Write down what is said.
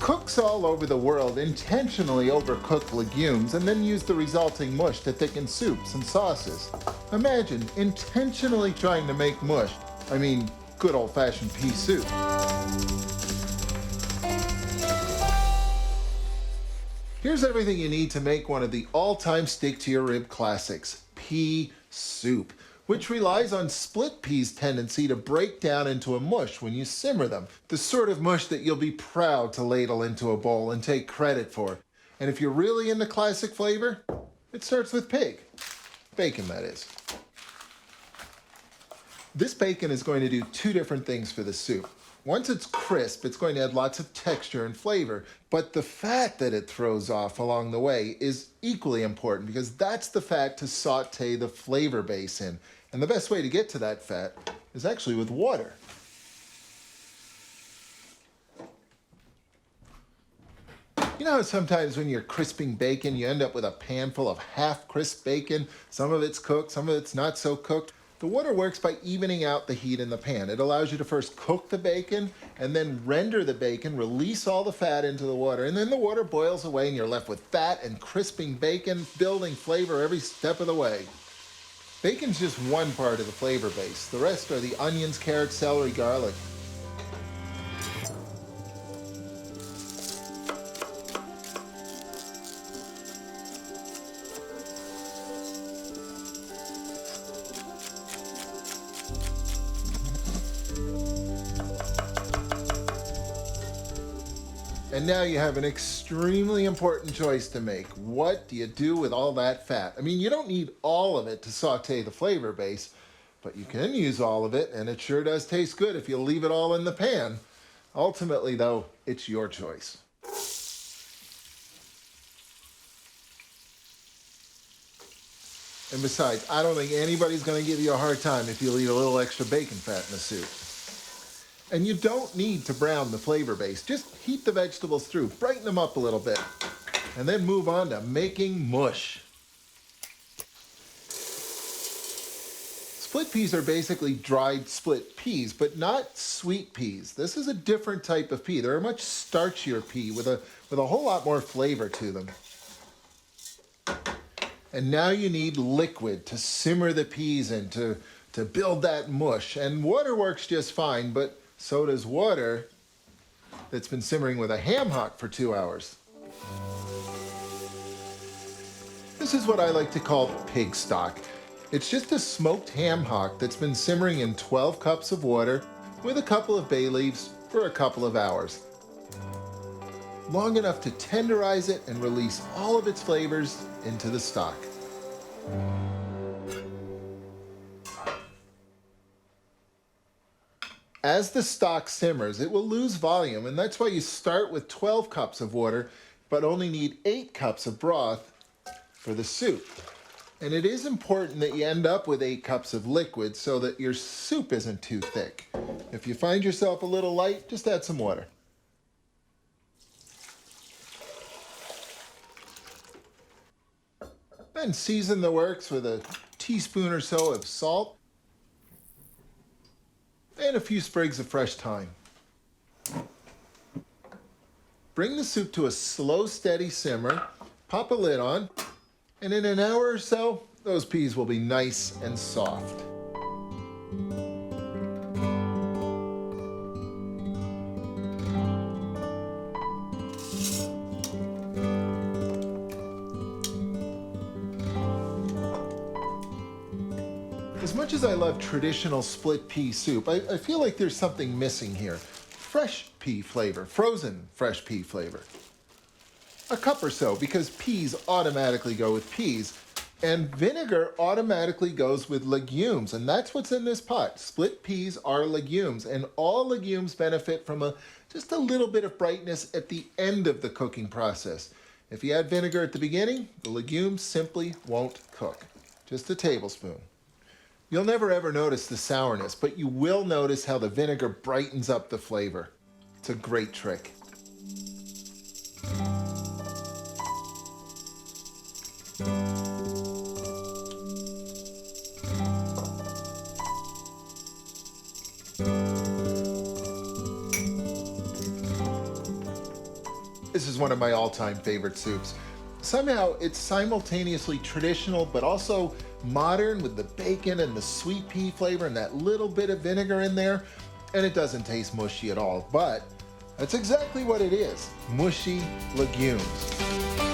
Cooks all over the world intentionally overcook legumes and then use the resulting mush to thicken soups and sauces. Imagine intentionally trying to make mush. I mean, good old-fashioned pea soup. Here's everything you need to make one of the all-time stick-to-your-rib classics, pea soup, which relies on split peas' tendency to break down into a mush when you simmer them. The sort of mush that you'll be proud to ladle into a bowl and take credit for. And if you're really into classic flavor, it starts with pig. Bacon, that is. This bacon is going to do two different things for the soup. Once it's crisp, it's going to add lots of texture and flavor, but the fat that it throws off along the way is equally important because that's the fat to saute the flavor base in. And the best way to get to that fat is actually with water. You know how sometimes when you're crisping bacon, you end up with a pan full of half-crisp bacon? Some of it's cooked, some of it's not so cooked. The water works by evening out the heat in the pan. It allows you to first cook the bacon and then render the bacon, release all the fat into the water, and then the water boils away and you're left with fat and crisping bacon, building flavor every step of the way. Bacon's just one part of the flavor base. The rest are the onions, carrots, celery, garlic. And now you have an extremely important choice to make. What do you do with all that fat? I mean, you don't need all of it to saute the flavor base, but you can use all of it, and it sure does taste good if you leave it all in the pan. Ultimately, though, it's your choice. And besides, I don't think anybody's going to give you a hard time if you leave a little extra bacon fat in the soup. And you don't need to brown the flavor base. Just heat the vegetables through, brighten them up a little bit, and then move on to making mush. Split peas are basically dried split peas, but not sweet peas. This is a different type of pea. They're a much starchier pea with a whole lot more flavor to them. And now you need liquid to simmer the peas in, to build that mush. And water works just fine, but so does water that's been simmering with a ham hock for 2 hours. This is what I like to call pig stock. It's just a smoked ham hock that's been simmering in 12 cups of water with a couple of bay leaves for a couple of hours. Long enough to tenderize it and release all of its flavors into the stock. As the stock simmers, it will lose volume, and that's why you start with 12 cups of water, but only need 8 cups of broth for the soup. And it is important that you end up with 8 cups of liquid so that your soup isn't too thick. If you find yourself a little light, just add some water. Then season the works with a teaspoon or so of salt and a few sprigs of fresh thyme. Bring the soup to a slow, steady simmer, pop a lid on, and in an hour or so, those peas will be nice and soft. As much as I love traditional split pea soup, I feel like there's something missing here. Fresh pea flavor, frozen fresh pea flavor. A cup or so, because peas automatically go with peas, and vinegar automatically goes with legumes, and that's what's in this pot. Split peas are legumes, and all legumes benefit from just a little bit of brightness at the end of the cooking process. If you add vinegar at the beginning, the legumes simply won't cook. Just a tablespoon. You'll never ever notice the sourness, but you will notice how the vinegar brightens up the flavor. It's a great trick. This is one of my all-time favorite soups. Somehow it's simultaneously traditional but also modern with the bacon and the sweet pea flavor and that little bit of vinegar in there. And it doesn't taste mushy at all, but that's exactly what it is, mushy legumes.